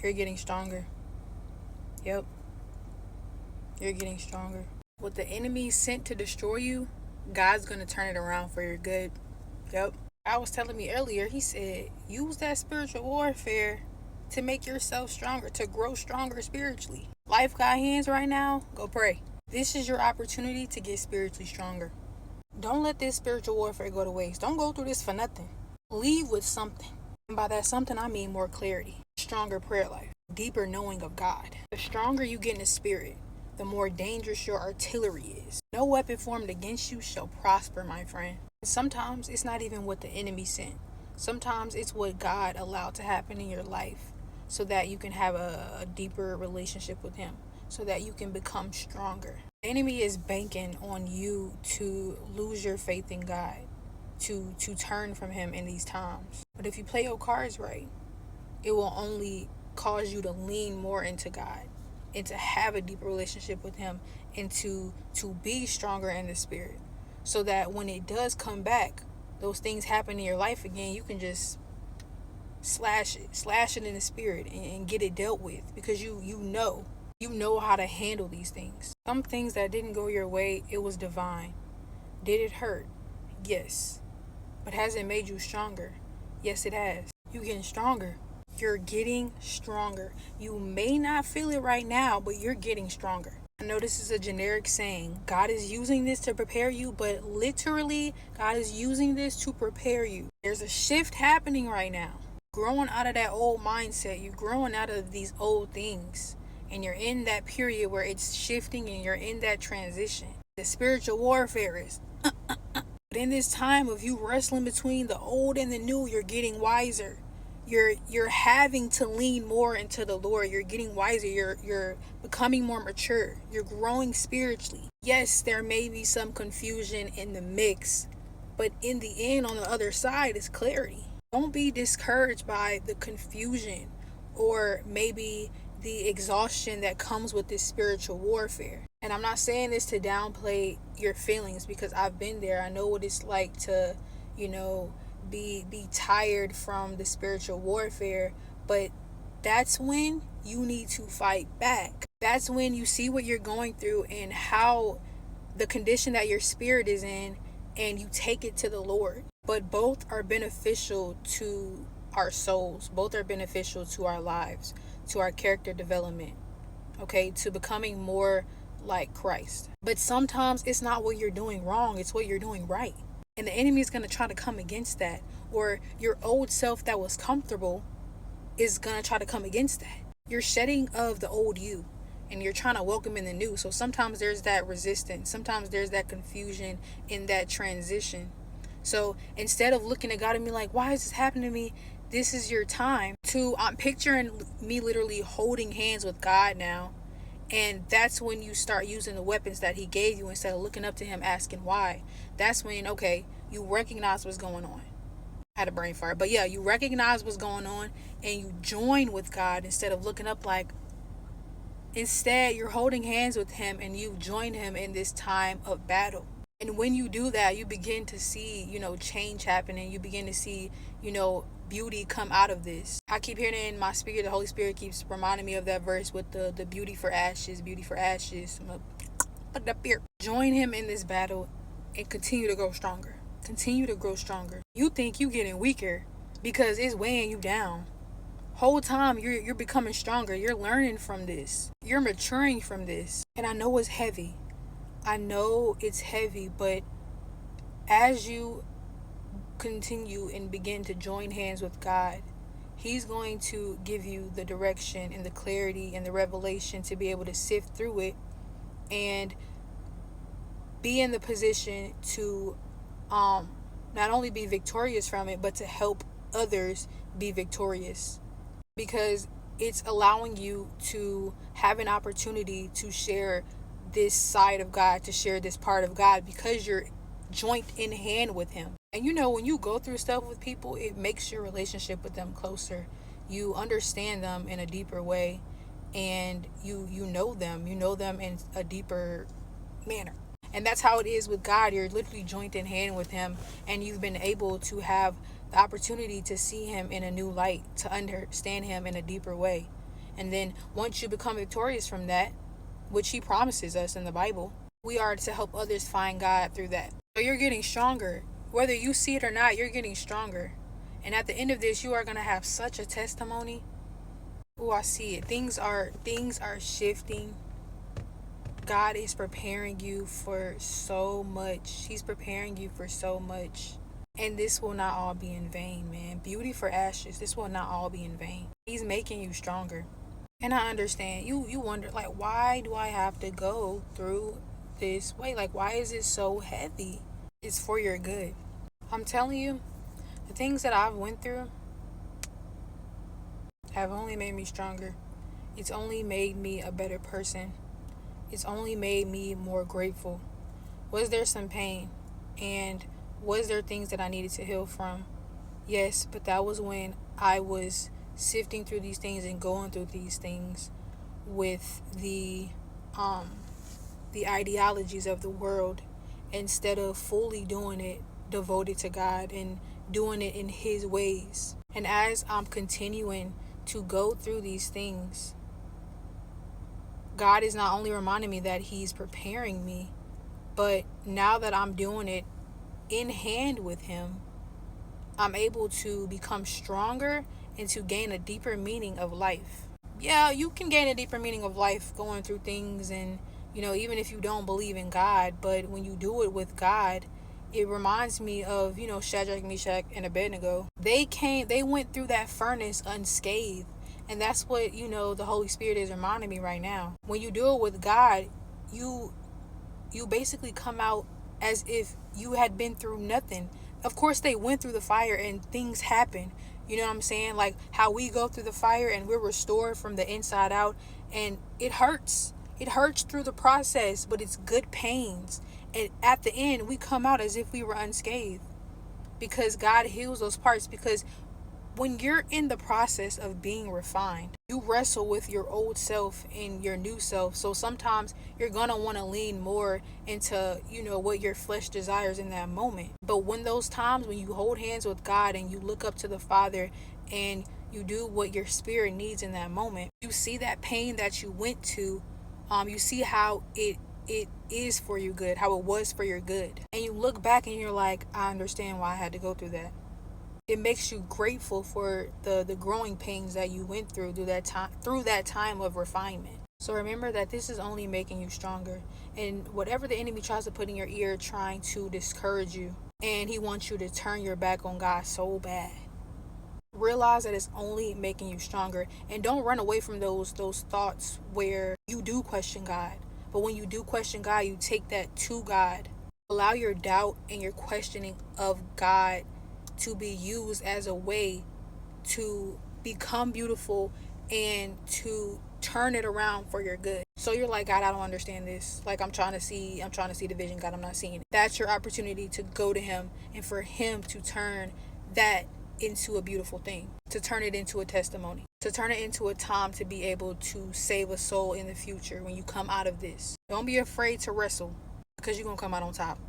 You're getting stronger. Yep, you're getting stronger. What the enemy sent to destroy you, God's gonna turn it around for your good. Yep. I was telling me earlier, he said, use that spiritual warfare to make yourself stronger, to grow stronger spiritually. Life got hands right now, go pray. This is your opportunity to get spiritually stronger. Don't let this spiritual warfare go to waste. Don't go through this for nothing. Leave with something. And by that something, I mean more clarity, stronger prayer life, deeper knowing of God. The stronger you get in the spirit, the more dangerous your artillery is. No weapon formed against you shall prosper, my friend. Sometimes it's not even what the enemy sent. Sometimes it's what God allowed to happen in your life so that you can have a deeper relationship with him, so that you can become stronger. The enemy is banking on you to lose your faith in God, to turn from him in these times. But if you play your cards right, it will only cause you to lean more into God and to have a deeper relationship with him and to be stronger in the spirit, so that when it does come back, those things happen in your life again, you can just slash it in the spirit and get it dealt with, because you know how to handle these things. Some things that didn't go your way, it was divine. Did it hurt? Yes. But has it made you stronger? Yes, it has. You're getting stronger. You're getting stronger. You may not feel it right now, but you're getting stronger. I know this is a generic saying. God is using this to prepare you, but literally, God is using this to prepare you. There's a shift happening right now. Growing out of that old mindset. You're growing out of these old things. And you're in that period where it's shifting and you're in that transition. The spiritual warfare is. But in this time of you wrestling between the old and the new, you're getting wiser. You're having to lean more into the Lord. You're getting wiser. You're becoming more mature. You're growing spiritually. Yes, there may be some confusion in the mix, but in the end, on the other side, is clarity. Don't be discouraged by the confusion or maybe the exhaustion that comes with this spiritual warfare. And I'm not saying this to downplay your feelings, because I've been there. I know what it's like to, be tired from the spiritual warfare, but that's when you need to fight back. That's when you see what you're going through and how the condition that your spirit is in, and you take it to the Lord. But both are beneficial to our souls. Both are beneficial to our lives, to our character development, okay, to becoming more like Christ. But sometimes it's not what you're doing wrong, it's what you're doing right. And the enemy is going to try to come against that. Or your old self that was comfortable is going to try to come against that. You're shedding of the old you and you're trying to welcome in the new. So sometimes there's that resistance. Sometimes there's that confusion in that transition. So instead of looking at God and being like, why is this happening to me? This is your time to, I'm picturing me literally holding hands with God now. And that's when you start using the weapons that he gave you instead of looking up to him asking why. That's when, okay, you recognize what's going on. I had a brain fart. But yeah, you recognize what's going on and you join with God instead of looking up like. Instead, you're holding hands with him and you join him in this time of battle. And when you do that, you begin to see, change happening. You begin to see, beauty come out of this. I keep hearing it in my spirit. The Holy Spirit keeps reminding me of that verse with the beauty for ashes, beauty for ashes. I'm gonna put it up here. Join him in this battle and continue to grow stronger. Continue to grow stronger. You think you getting weaker because it's weighing you down. Whole time you're becoming stronger. You're learning from this. You're maturing from this. And I know it's heavy. I know it's heavy, but as you continue and begin to join hands with God, he's going to give you the direction and the clarity and the revelation to be able to sift through it and be in the position to not only be victorious from it, but to help others be victorious, because it's allowing you to have an opportunity to share this side of God, to share this part of God, because you're joint in hand with him. And when you go through stuff with people, it makes your relationship with them closer. You understand them in a deeper way, and you know them in a deeper manner. And that's how it is with God. You're literally joint in hand with him, and you've been able to have the opportunity to see him in a new light, to understand him in a deeper way. And then once you become victorious from that, which he promises us in the Bible, we are to help others find God through that. So you're getting stronger. Whether you see it or not, you're getting stronger. And at the end of this, you are going to have such a testimony. Oh, I see it. Things are shifting. God is preparing you for so much. He's preparing you for so much. And this will not all be in vain, man. Beauty for ashes. This will not all be in vain. He's making you stronger. And I understand. You wonder, like, why do I have to go through this way? Like, why is it so heavy? It's for your good. I'm telling you, the things that I've went through have only made me stronger. It's only made me a better person. It's only made me more grateful. Was there some pain? And was there things that I needed to heal from? Yes, but that was when I was sifting through these things and going through these things with the ideologies of the world, instead of fully doing it devoted to God and doing it in his ways. And as I'm continuing to go through these things, God is not only reminding me that he's preparing me, but now that I'm doing it in hand with him, I'm able to become stronger and to gain a deeper meaning of life. Yeah, you can gain a deeper meaning of life going through things, and even if you don't believe in God, but when you do it with God, it reminds me of, Shadrach, Meshach, and Abednego. They went through that furnace unscathed. And that's what, the Holy Spirit is reminding me right now. When you do it with God, you basically come out as if you had been through nothing. Of course, they went through the fire and things happen. You know what I'm saying? Like how we go through the fire and we're restored from the inside out. And it hurts. It hurts through the process, but it's good pains. And at the end, we come out as if we were unscathed. Because God heals those parts. Because when you're in the process of being refined, you wrestle with your old self and your new self. So sometimes you're going to want to lean more into, what your flesh desires in that moment. But when those times when you hold hands with God and you look up to the Father and you do what your spirit needs in that moment, you see that pain that you went to. You see how it is for your good, how it was for your good. And you look back and you're like, I understand why I had to go through that. It makes you grateful for the growing pains that you went through that time of refinement. So remember that this is only making you stronger. And whatever the enemy tries to put in your ear trying to discourage you, and he wants you to turn your back on God so bad, realize that it's only making you stronger. And don't run away from those thoughts where you do question God. But when you do question God, you take that to God. Allow your doubt and your questioning of God to be used as a way to become beautiful and to turn it around for your good. So you're like, God, I don't understand this. Like, I'm trying to see the vision. God, I'm not seeing it. That's your opportunity to go to him and for him to turn that into a beautiful thing, to turn it into a testimony, to turn it into a time to be able to save a soul in the future when you come out of this. Don't be afraid to wrestle, because you're going to come out on top.